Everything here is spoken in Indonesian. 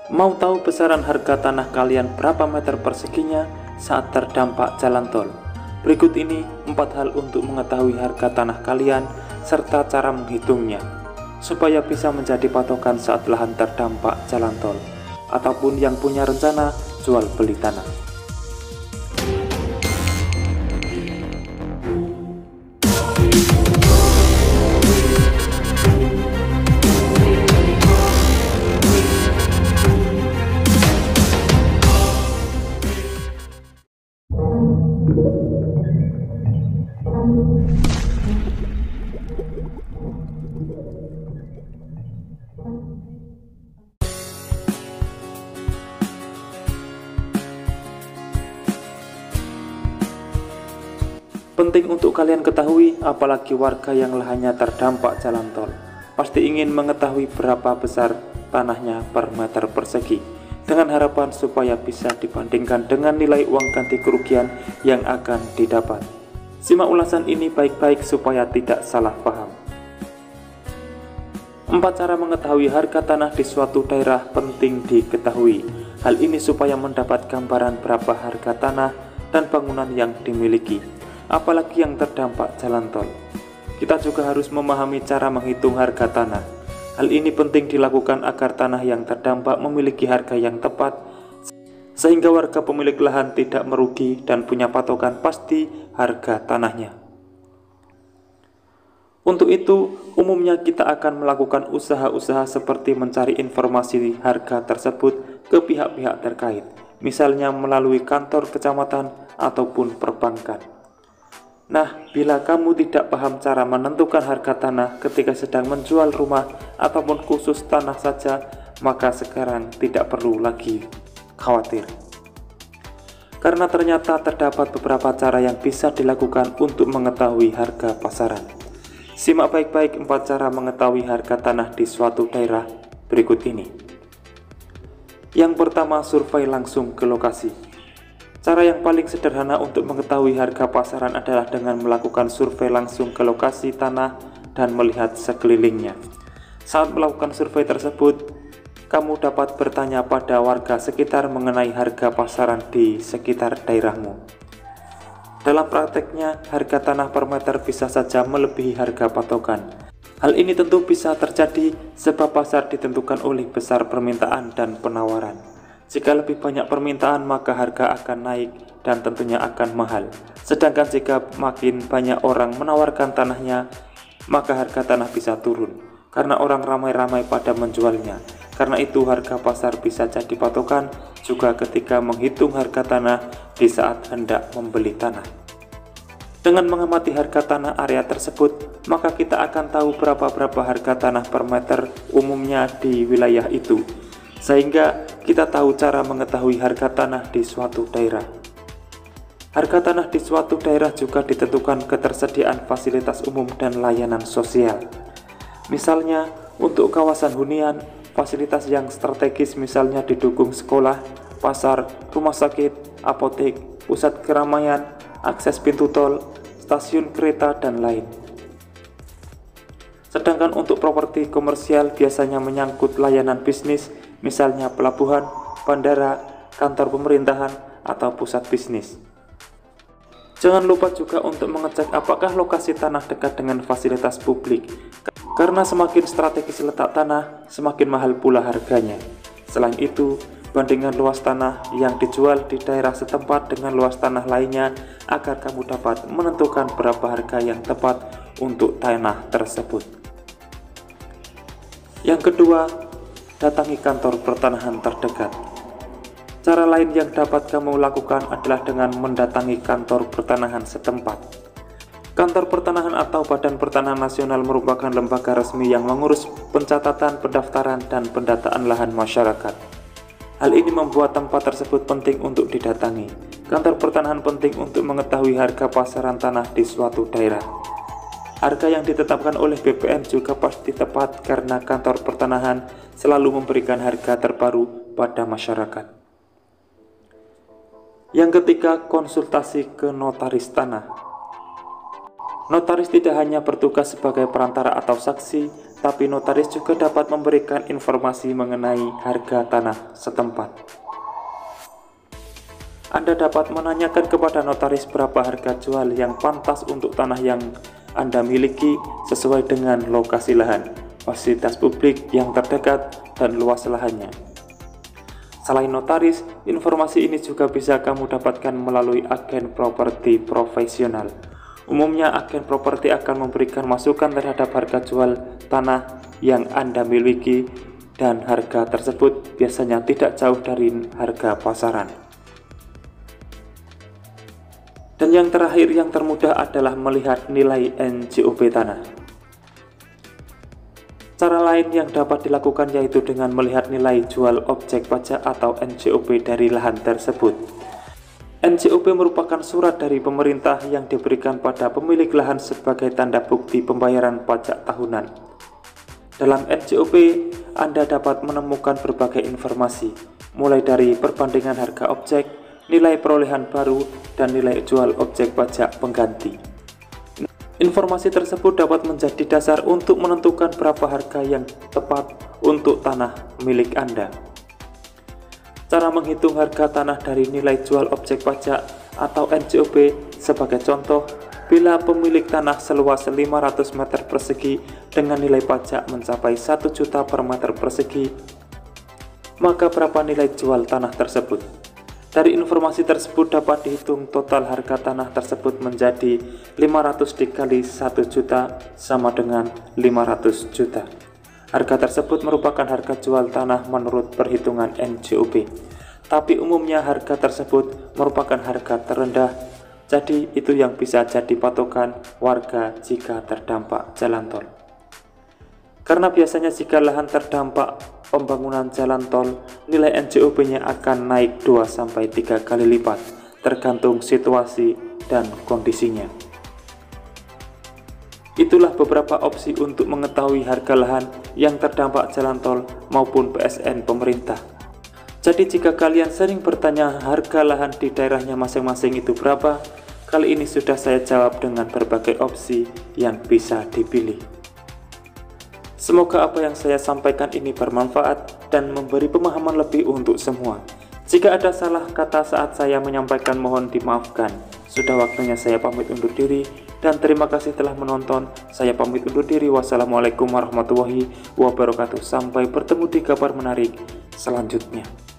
Mau tahu besaran harga tanah kalian berapa meter perseginya saat terdampak jalan tol? Berikut ini 4 hal untuk mengetahui harga tanah kalian serta cara menghitungnya, supaya bisa menjadi patokan saat lahan terdampak jalan tol, ataupun yang punya rencana jual beli tanah. Penting untuk kalian ketahui, apalagi warga yang lahannya terdampak jalan tol, pasti ingin mengetahui berapa besar tanahnya per meter persegi, dengan harapan supaya bisa dibandingkan dengan nilai uang ganti kerugian yang akan didapat. Simak ulasan ini baik-baik supaya tidak salah paham. 4 cara mengetahui harga tanah di suatu daerah penting diketahui. Hal ini supaya mendapat gambaran berapa harga tanah dan bangunan yang dimiliki, apalagi yang terdampak jalan tol. Kita juga harus memahami cara menghitung harga tanah. Hal ini penting dilakukan agar tanah yang terdampak memiliki harga yang tepat, sehingga warga pemilik lahan tidak merugi dan punya patokan pasti harga tanahnya. Untuk itu, umumnya kita akan melakukan usaha-usaha seperti mencari informasi harga tersebut ke pihak-pihak terkait, misalnya melalui kantor kecamatan ataupun perbankan. Nah, bila kamu tidak paham cara menentukan harga tanah ketika sedang menjual rumah ataupun khusus tanah saja, maka sekarang tidak perlu lagi khawatir. Karena ternyata terdapat beberapa cara yang bisa dilakukan untuk mengetahui harga pasaran. Simak baik-baik 4 cara mengetahui harga tanah di suatu daerah berikut ini. Yang pertama, survei langsung ke lokasi. Cara yang paling sederhana untuk mengetahui harga pasaran adalah dengan melakukan survei langsung ke lokasi tanah dan melihat sekelilingnya. Saat melakukan survei tersebut, kamu dapat bertanya pada warga sekitar mengenai harga pasaran di sekitar daerahmu. Dalam prakteknya, harga tanah per meter bisa saja melebihi harga patokan. Hal ini tentu bisa terjadi sebab pasar ditentukan oleh besar permintaan dan penawaran. Jika lebih banyak permintaan, maka harga akan naik dan tentunya akan mahal. Sedangkan jika makin banyak orang menawarkan tanahnya, maka harga tanah bisa turun karena orang ramai-ramai pada menjualnya. Karena itu harga pasar bisa jadi patokan juga ketika menghitung harga tanah di saat hendak membeli tanah. Dengan mengamati harga tanah area tersebut, maka kita akan tahu berapa harga tanah per meter umumnya di wilayah itu, sehingga kita tahu cara mengetahui harga tanah di suatu daerah. Harga tanah di suatu daerah juga ditentukan ketersediaan fasilitas umum dan layanan sosial. Misalnya, untuk kawasan hunian, fasilitas yang strategis misalnya didukung sekolah, pasar, rumah sakit, apotek, pusat keramaian, akses pintu tol, stasiun kereta, dan lain. Sedangkan untuk properti komersial biasanya menyangkut layanan bisnis, misalnya pelabuhan, bandara, kantor pemerintahan, atau pusat bisnis. Jangan lupa juga untuk mengecek apakah lokasi tanah dekat dengan fasilitas publik, karena semakin strategis letak tanah, semakin mahal pula harganya. Selain itu, bandingkan luas tanah yang dijual di daerah setempat dengan luas tanah lainnya agar kamu dapat menentukan berapa harga yang tepat untuk tanah tersebut. Yang kedua, datangi kantor pertanahan terdekat. Cara lain yang dapat kamu lakukan adalah dengan mendatangi kantor pertanahan setempat. Kantor Pertanahan atau Badan Pertanahan Nasional merupakan lembaga resmi yang mengurus pencatatan, pendaftaran, dan pendataan lahan masyarakat. Hal ini membuat tempat tersebut penting untuk didatangi. Kantor pertanahan penting untuk mengetahui harga pasaran tanah di suatu daerah. Harga yang ditetapkan oleh BPN juga pasti tepat karena kantor pertanahan selalu memberikan harga terbaru pada masyarakat. Yang ketiga, konsultasi ke notaris tanah. Notaris tidak hanya bertugas sebagai perantara atau saksi, tapi notaris juga dapat memberikan informasi mengenai harga tanah setempat. Anda dapat menanyakan kepada notaris berapa harga jual yang pantas untuk tanah yang Anda miliki sesuai dengan lokasi lahan, fasilitas publik yang terdekat, dan luas lahannya. Selain notaris, informasi ini juga bisa kamu dapatkan melalui agen properti profesional. Umumnya agen properti akan memberikan masukan terhadap harga jual tanah yang Anda miliki, dan harga tersebut biasanya tidak jauh dari harga pasaran. Dan yang terakhir yang termudah adalah melihat nilai NJOP tanah. Cara lain yang dapat dilakukan yaitu dengan melihat nilai jual objek pajak atau NJOP dari lahan tersebut. NJOP merupakan surat dari pemerintah yang diberikan pada pemilik lahan sebagai tanda bukti pembayaran pajak tahunan. Dalam NJOP, Anda dapat menemukan berbagai informasi, mulai dari perbandingan harga objek, nilai perolehan baru, dan nilai jual objek pajak pengganti. Informasi tersebut dapat menjadi dasar untuk menentukan berapa harga yang tepat untuk tanah milik Anda. Cara menghitung harga tanah dari nilai jual objek pajak atau NJOP sebagai contoh, bila pemilik tanah seluas 500 meter persegi dengan nilai pajak mencapai 1 juta per meter persegi, maka berapa nilai jual tanah tersebut? Dari informasi tersebut dapat dihitung total harga tanah tersebut menjadi 500 dikali 1 juta sama dengan 500 juta. Harga tersebut merupakan harga jual tanah menurut perhitungan NJOP. Tapi umumnya harga tersebut merupakan harga terendah, jadi itu yang bisa jadi patokan warga jika terdampak jalan tol. Karena biasanya jika lahan terdampak pembangunan jalan tol, nilai NJOP-nya akan naik 2-3 kali lipat, tergantung situasi dan kondisinya. Itulah beberapa opsi untuk mengetahui harga lahan yang terdampak jalan tol maupun PSN pemerintah. Jadi jika kalian sering bertanya harga lahan di daerahnya masing-masing itu berapa, kali ini sudah saya jawab dengan berbagai opsi yang bisa dipilih. Semoga apa yang saya sampaikan ini bermanfaat dan memberi pemahaman lebih untuk semua. Jika ada salah kata saat saya menyampaikan, mohon dimaafkan. Sudah waktunya saya pamit undur diri, dan terima kasih telah menonton. Saya pamit undur diri. Wassalamualaikum warahmatullahi wabarakatuh. Sampai bertemu di kabar menarik selanjutnya.